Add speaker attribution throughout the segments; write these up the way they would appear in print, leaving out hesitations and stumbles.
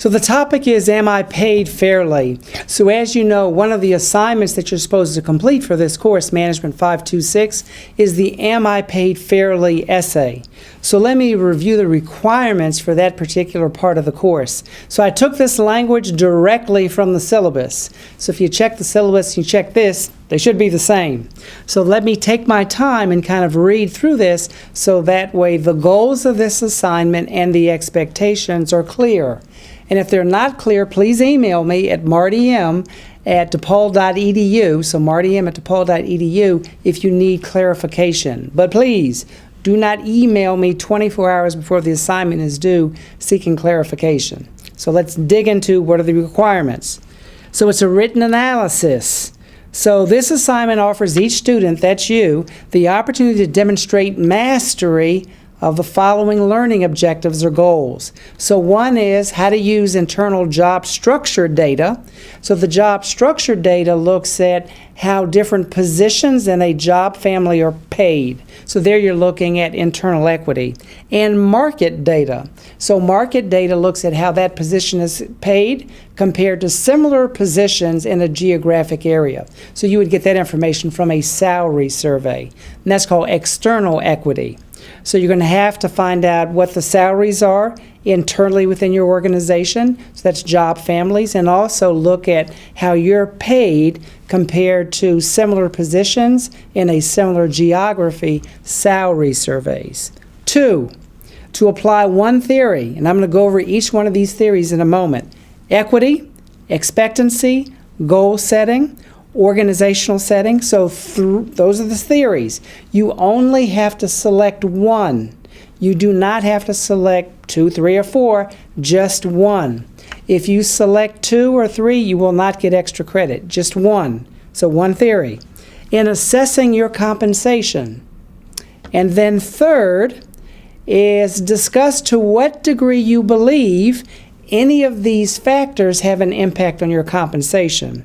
Speaker 1: So the topic is, am I paid fairly? So as you know, one of the assignments that you're supposed to complete for this course, Management 526, is the Am I Paid Fairly essay. So let me review the requirements for that particular part of the course. So I took this language directly from the syllabus. So if you check the syllabus, you check this, they should be the same. So let me take my time and kind of read through this so that way the goals of this assignment and the expectations are clear. And if they're not clear, please email me at martym@depaul.edu, so martym@depaul.edu, if you need clarification. But please, do not email me 24 hours before the assignment is due seeking clarification. So let's dig into what are the requirements. So it's a written analysis. So this assignment offers each student, that's you, the opportunity to demonstrate mastery of the following learning objectives or goals. So one is how to use internal job structure data. So the job structure data looks at how different positions in a job family are paid. So there you're looking at internal equity. And market data. So market data looks at how that position is paid compared to similar positions in a geographic area. So you would get that information from a salary survey. And that's called external equity. So you're going to have to find out what the salaries are internally within your organization, so that's job families, and also look at how you're paid compared to similar positions in a similar geography, salary surveys. 2, to apply one theory, and I'm going to go over each one of these theories in a moment. Equity, expectancy, goal setting, organizational setting. So those are the theories. You only have to select one. You do not have to select 2, 3, or 4, just one. If you select 2 or 3, you will not get extra credit, just one. So one theory. In assessing your compensation. And then third is discuss to what degree you believe any of these factors have an impact on your compensation.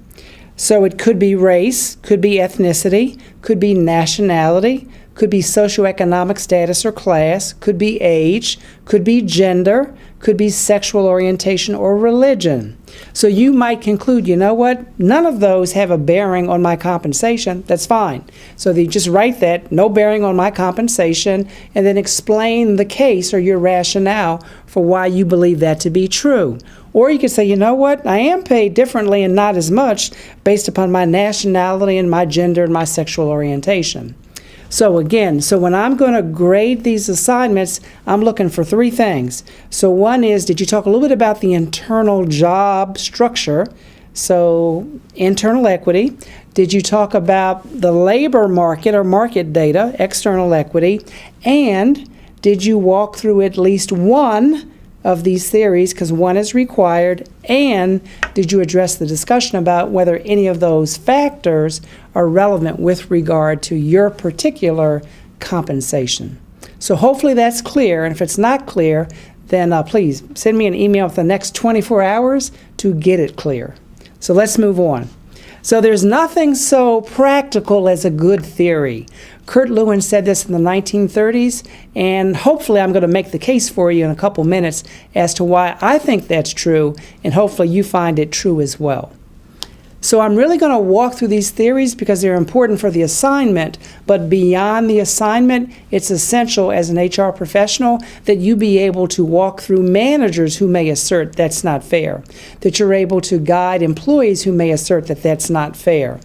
Speaker 1: So it could be race, could be ethnicity, could be nationality, could be socioeconomic status or class, could be age, could be gender, could be sexual orientation or religion. So you might conclude, you know what, none of those have a bearing on my compensation. That's fine. So you just write that, no bearing on my compensation, and then explain the case or your rationale for why you believe that to be true. Or you could say, you know what, I am paid differently and not as much based upon my nationality and my gender and my sexual orientation. So again, when I'm going to grade these assignments, I'm looking for 3 things. So one is, did you talk a little bit about the internal job structure? So internal equity. Did you talk about the labor market or market data, external equity? And did you walk through at least one of these theories, because one is required, and did you address the discussion about whether any of those factors are relevant with regard to your particular compensation? So hopefully that's clear, and if it's not clear, then please send me an email for the next 24 hours to get it clear. So let's move on. So there's nothing so practical as a good theory. Kurt Lewin said this in the 1930s, and hopefully I'm going to make the case for you in a couple minutes as to why I think that's true, and hopefully you find it true as well. So I'm really going to walk through these theories because they're important for the assignment, but beyond the assignment, it's essential as an HR professional that you be able to walk through managers who may assert that's not fair, that you're able to guide employees who may assert that that's not fair.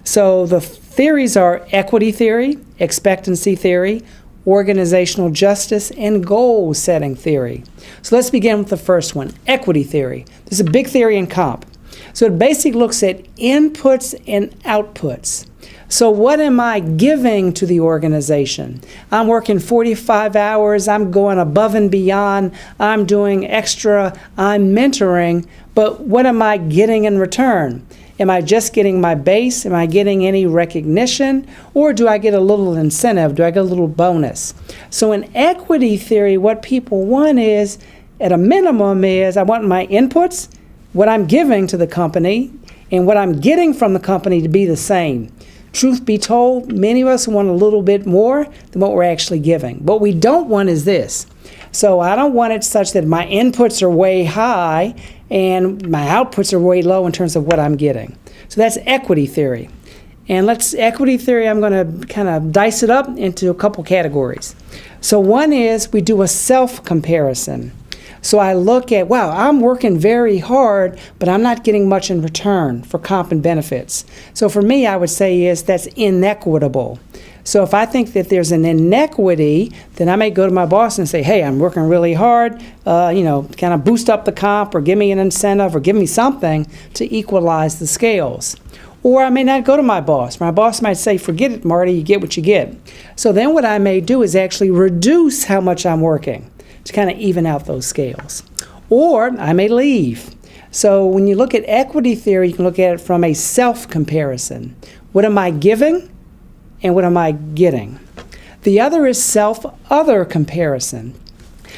Speaker 1: So the theories are equity theory, expectancy theory, organizational justice, and goal setting theory. So let's begin with the first one, equity theory. This is a big theory in comp. So it basically looks at inputs and outputs. So what am I giving to the organization? I'm working 45 hours, I'm going above and beyond, I'm doing extra, I'm mentoring, but what am I getting in return? Am I just getting my base? Am I getting any recognition? Or do I get a little incentive? Do I get a little bonus? So in equity theory, what people want is, at a minimum, is I want my inputs, what I'm giving to the company, and what I'm getting from the company to be the same. Truth be told, many of us want a little bit more than what we're actually giving. What we don't want is this. So I don't want it such that my inputs are way high and my outputs are way low in terms of what I'm getting. So that's equity theory. And equity theory, I'm going to kind of dice it up into a couple categories. So one is we do a self-comparison. So I look at, wow, I'm working very hard, but I'm not getting much in return for comp and benefits. So for me, I would say that's inequitable. So if I think that there's an inequity, then I may go to my boss and say, hey, I'm working really hard, kind of boost up the comp or give me an incentive or give me something to equalize the scales. Or I may not go to my boss. My boss might say, forget it, Marty, you get what you get. So then what I may do is actually reduce how much I'm working to kind of even out those scales. Or I may leave. So when you look at equity theory, you can look at it from a self-comparison. What am I giving and what am I getting? The other is self-other comparison.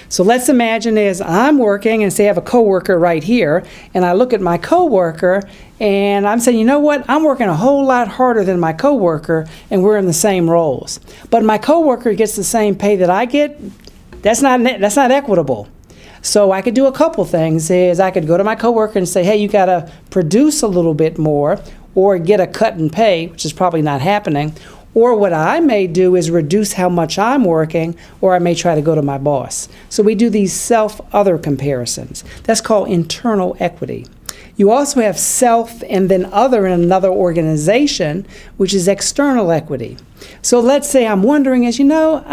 Speaker 1: So let's imagine as I'm working and say I have a coworker right here, and I look at my coworker and I'm saying, you know what, I'm working a whole lot harder than my coworker and we're in the same roles. But my coworker gets the same pay that I get. That's not equitable. So I could do a couple things. Is I could go to my coworker and say, hey, you got to produce a little bit more or get a cut in pay, which is probably not happening. Or what I may do is reduce how much I'm working, or I may try to go to my boss. So we do these self-other comparisons. That's called internal equity. You also have self and then other in another organization, which is external equity. So let's say I'm wondering, I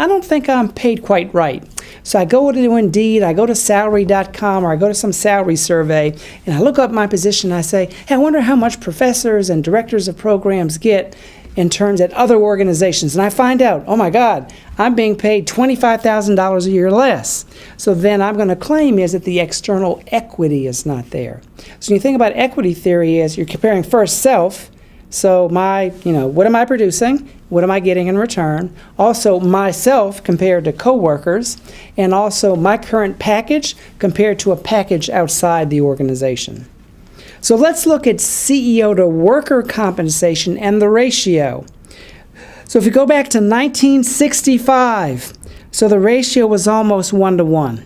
Speaker 1: don't think I'm paid quite right. So I go to Indeed, I go to salary.com, or I go to some salary survey, and I look up my position and I say, hey, I wonder how much professors and directors of programs get in terms at other organizations. And I find out, oh my God, I'm being paid $25,000 a year less. So then I'm going to claim is that the external equity is not there. So when you think about equity theory is you're comparing first self, so what am I producing? What am I getting in return? Also myself compared to coworkers, and also my current package compared to a package outside the organization. So let's look at CEO to worker compensation and the ratio. So if you go back to 1965, so the ratio was almost 1-to-1.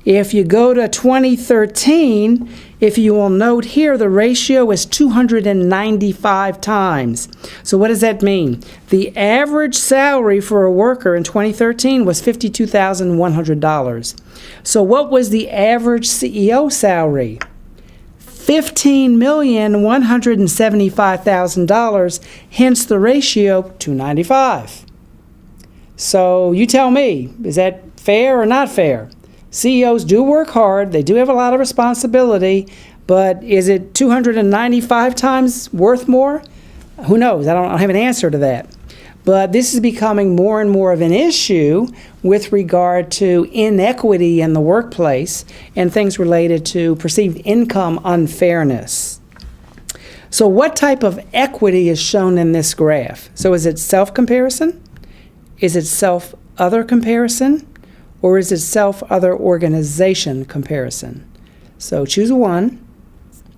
Speaker 1: If you go to 2013, if you will note here, the ratio is 295 times. So what does that mean? The average salary for a worker in 2013 was $52,100. So what was the average CEO salary? $15,175,000, hence the ratio 295. So you tell me, is that fair or not fair? CEOs do work hard, they do have a lot of responsibility, but is it 295 times worth more? Who knows? I don't have an answer to that. But this is becoming more and more of an issue with regard to inequity in the workplace and things related to perceived income unfairness. So what type of equity is shown in this graph? So is it self-comparison? Is it self-other comparison? Or is it self-other organization comparison? So choose one,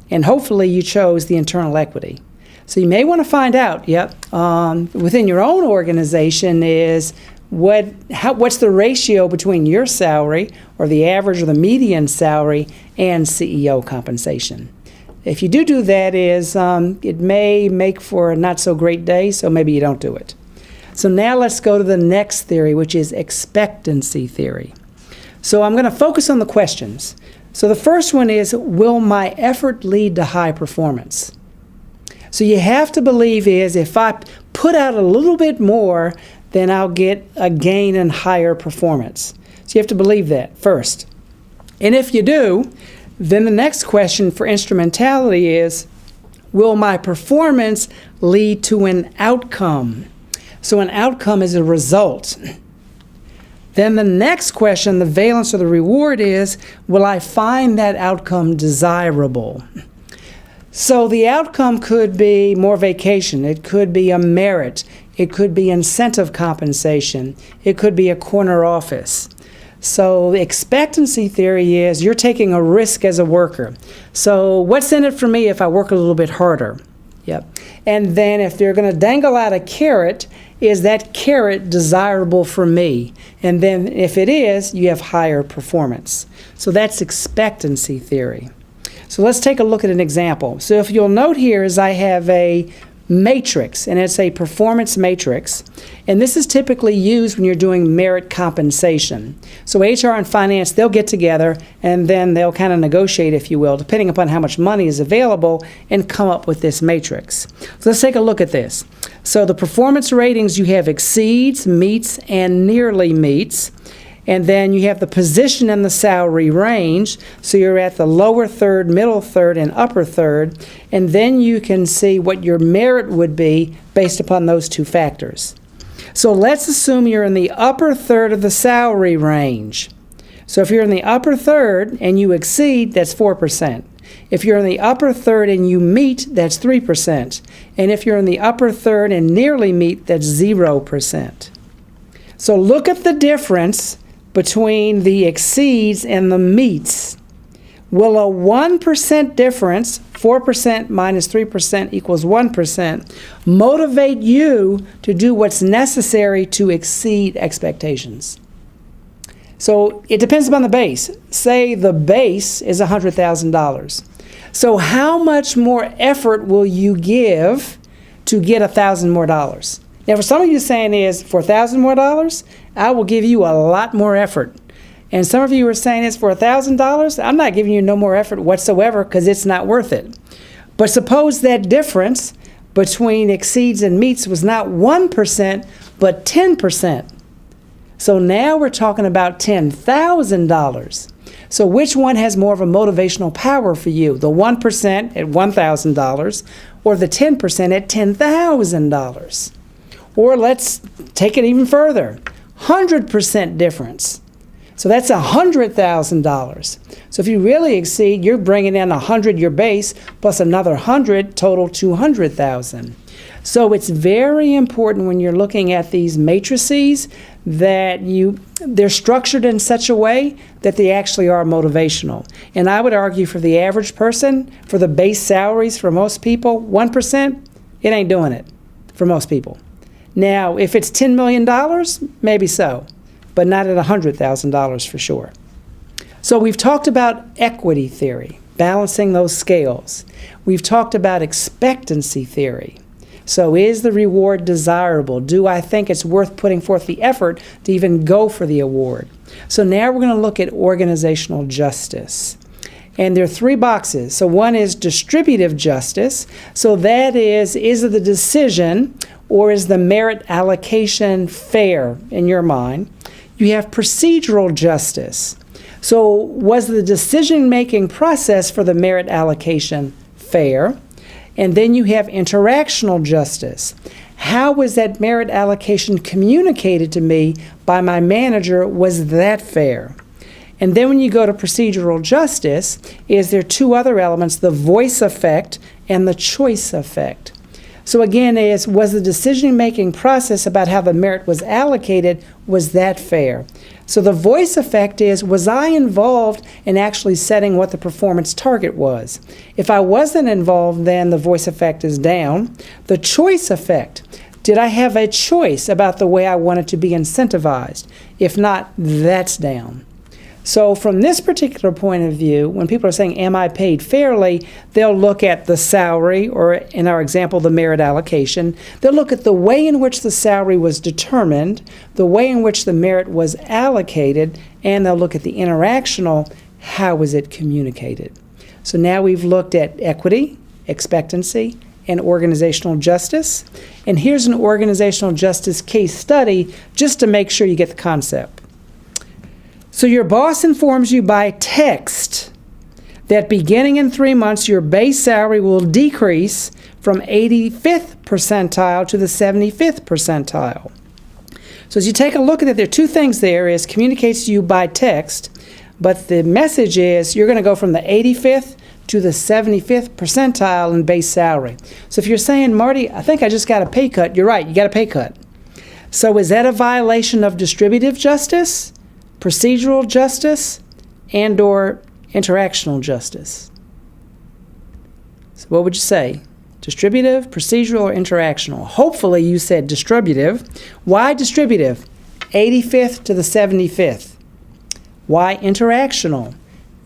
Speaker 1: and hopefully you chose the internal equity. So you may want to find out, within your own organization is what's the ratio between your salary or the average or the median salary and CEO compensation. If you do that, it may make for a not so great day, so maybe you don't do it. So now let's go to the next theory, which is expectancy theory. So I'm going to focus on the questions. So the first one is, will my effort lead to high performance? So you have to believe if I put out a little bit more, then I'll get a gain in higher performance. So you have to believe that first. And if you do, then the next question for instrumentality is, will my performance lead to an outcome? So an outcome is a result. Then the next question, the valence or the reward is, will I find that outcome desirable? So the outcome could be more vacation. It could be a merit. It could be incentive compensation. It could be a corner office. So the expectancy theory is you're taking a risk as a worker. So what's in it for me if I work a little bit harder? And then if they're going to dangle out a carrot, is that carrot desirable for me? And then if it is, you have higher performance. So that's expectancy theory. So let's take a look at an example. So if you'll note here is I have a matrix, and it's a performance matrix, and this is typically used when you're doing merit compensation. So HR and finance, they'll get together and then they'll kind of negotiate, if you will, depending upon how much money is available, and come up with this matrix. So let's take a look at this. So the performance ratings, you have exceeds, meets, and nearly meets. And then you have the position in the salary range. So you're at the lower third, middle third, and upper third. And then you can see what your merit would be based upon those two factors. So let's assume you're in the upper third of the salary range. So if you're in the upper third and you exceed, that's 4%. If you're in the upper third and you meet, that's 3%. And if you're in the upper third and nearly meet, that's 0%. So look at the difference between the exceeds and the meets. Will a 1% difference, 4% minus 3% equals 1%, motivate you to do what's necessary to exceed expectations? So it depends upon the base. Say the base is $100,000. So how much more effort will you give to get $1,000 more? Now, for some of you saying is, for $1,000 more, I will give you a lot more effort. And some of you are saying is, for $1,000, I'm not giving you no more effort whatsoever because it's not worth it. But suppose that difference between exceeds and meets was not 1%, but 10%. So now we're talking about $10,000. So which one has more of a motivational power for you? The 1% at $1,000 or the 10% at $10,000? Or let's take it even further, 100% difference. So that's $100,000. So if you really exceed, you're bringing in 100 your base plus another 100, total 200,000. So it's very important when you're looking at these matrices that they're structured in such a way that they actually are motivational. And I would argue for the average person, for the base salaries for most people, 1%, it ain't doing it for most people. Now, if it's $10 million, maybe so, but not at $100,000 for sure. So we've talked about equity theory, balancing those scales. We've talked about expectancy theory. So is the reward desirable? Do I think it's worth putting forth the effort to even go for the award? So now we're going to look at organizational justice. And there are three boxes. So one is distributive justice. So that is it the decision or is the merit allocation fair in your mind? You have procedural justice. So was the decision-making process for the merit allocation fair? And then you have interactional justice. How was that merit allocation communicated to me by my manager? Was that fair? And then when you go to procedural justice, there two other elements, the voice effect and the choice effect. So again, was the decision-making process about how the merit was allocated, was that fair? So the voice effect was I involved in actually setting what the performance target was? If I wasn't involved, then the voice effect is down. The choice effect, did I have a choice about the way I wanted to be incentivized? If not, that's down. So from this particular point of view, when people are saying, am I paid fairly, they'll look at the salary, or in our example, the merit allocation. They'll look at the way in which the salary was determined, the way in which the merit was allocated, and they'll look at the interactional, how was it communicated. So now we've looked at equity, expectancy, and organizational justice. And here's an organizational justice case study just to make sure you get the concept. So your boss informs you by text that beginning in 3 months, your base salary will decrease from 85th percentile to the 75th percentile. So as you take a look at it, there are two things there. Is communicates to you by text, but the message is you're going to go from the 85th to the 75th percentile in base salary. So if you're saying, Marty, I think I just got a pay cut, you're right, you got a pay cut. So is that a violation of distributive justice, procedural justice, and or interactional justice? So what would you say? Distributive, procedural, or interactional? Hopefully you said distributive. Why distributive? 85th to the 75th. Why interactional?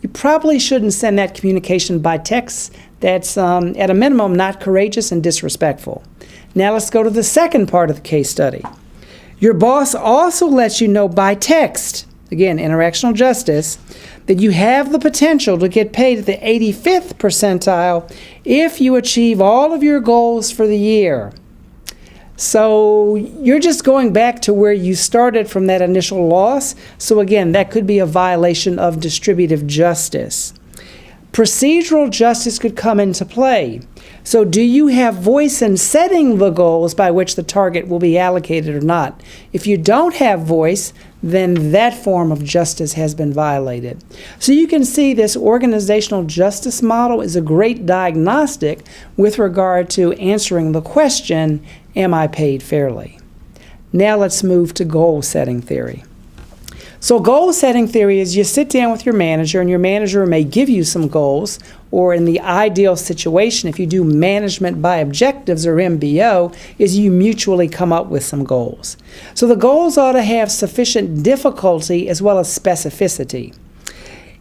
Speaker 1: you probably shouldn't send that communication by text. That's, at a minimum, not courageous and disrespectful. Now let's go to the second part of the case study. Your boss also lets you know by text, again, interactional justice, that you have the potential to get paid at the 85th percentile if you achieve all of your goals for the year. So you're just going back to where you started from that initial loss. So again, that could be a violation of distributive justice. Procedural justice could come into play. So do you have voice in setting the goals by which the target will be allocated or not? If you don't have voice, then that form of justice has been violated. So you can see this organizational justice model is a great diagnostic with regard to answering the question, am I paid fairly? Now let's move to goal setting theory. So goal setting theory is you sit down with your manager, and your manager may give you some goals, or in the ideal situation, if you do management by objectives or MBO, is you mutually come up with some goals. So the goals ought to have sufficient difficulty as well as specificity.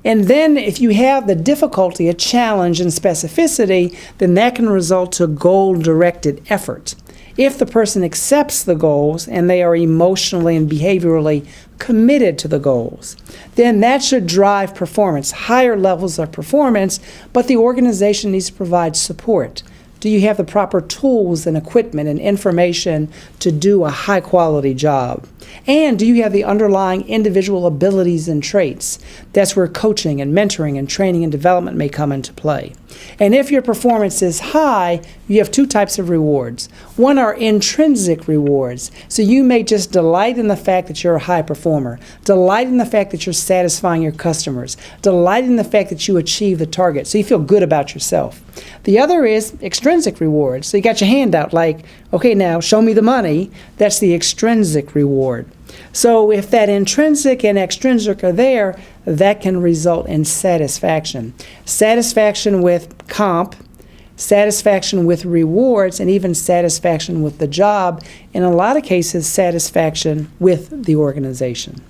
Speaker 1: And then if you have the difficulty, a challenge, and specificity, then that can result to goal-directed effort. If the person accepts the goals and they are emotionally and behaviorally committed to the goals, then that should drive performance, higher levels of performance, but the organization needs to provide support. Do you have the proper tools and equipment and information to do a high-quality job? And do you have the underlying individual abilities and traits? That's where coaching and mentoring and training and development may come into play. And if your performance is high, you have two types of rewards. One are intrinsic rewards. So you may just delight in the fact that you're a high performer, delight in the fact that you're satisfying your customers, delight in the fact that you achieve the target, so you feel good about yourself. The other is extrinsic rewards. So you got your hand out like, okay, now show me the money. That's the extrinsic reward. So if that intrinsic and extrinsic are there, that can result in satisfaction. Satisfaction with comp, satisfaction with rewards, and even satisfaction with the job. In a lot of cases, satisfaction with the organization.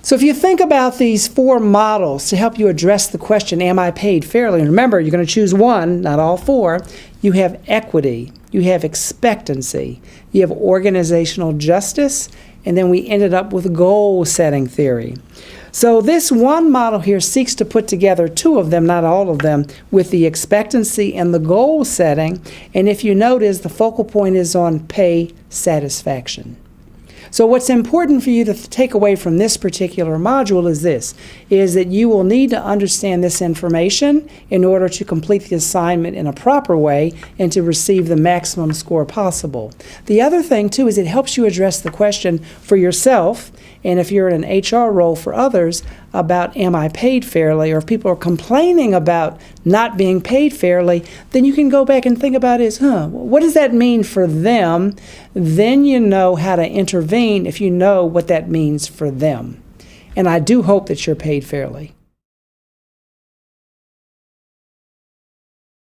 Speaker 1: So if you think about these four models to help you address the question, am I paid fairly? And remember, you're going to choose one, not all four. You have equity, you have expectancy, you have organizational justice, and then we ended up with goal-setting theory. So this one model here seeks to put together two of them, not all of them, with the expectancy and the goal setting. And if you notice, the focal point is on pay satisfaction. So what's important for you to take away from this particular module is this, is that you will need to understand this information in order to complete the assignment in a proper way and to receive the maximum score possible. The other thing, too, is it helps you address the question for yourself, and if you're in an HR role for others, about am I paid fairly, or if people are complaining about not being paid fairly, then you can go back and think about what does that mean for them? Then you know how to intervene if you know what that means for them. And I do hope that you're paid fairly.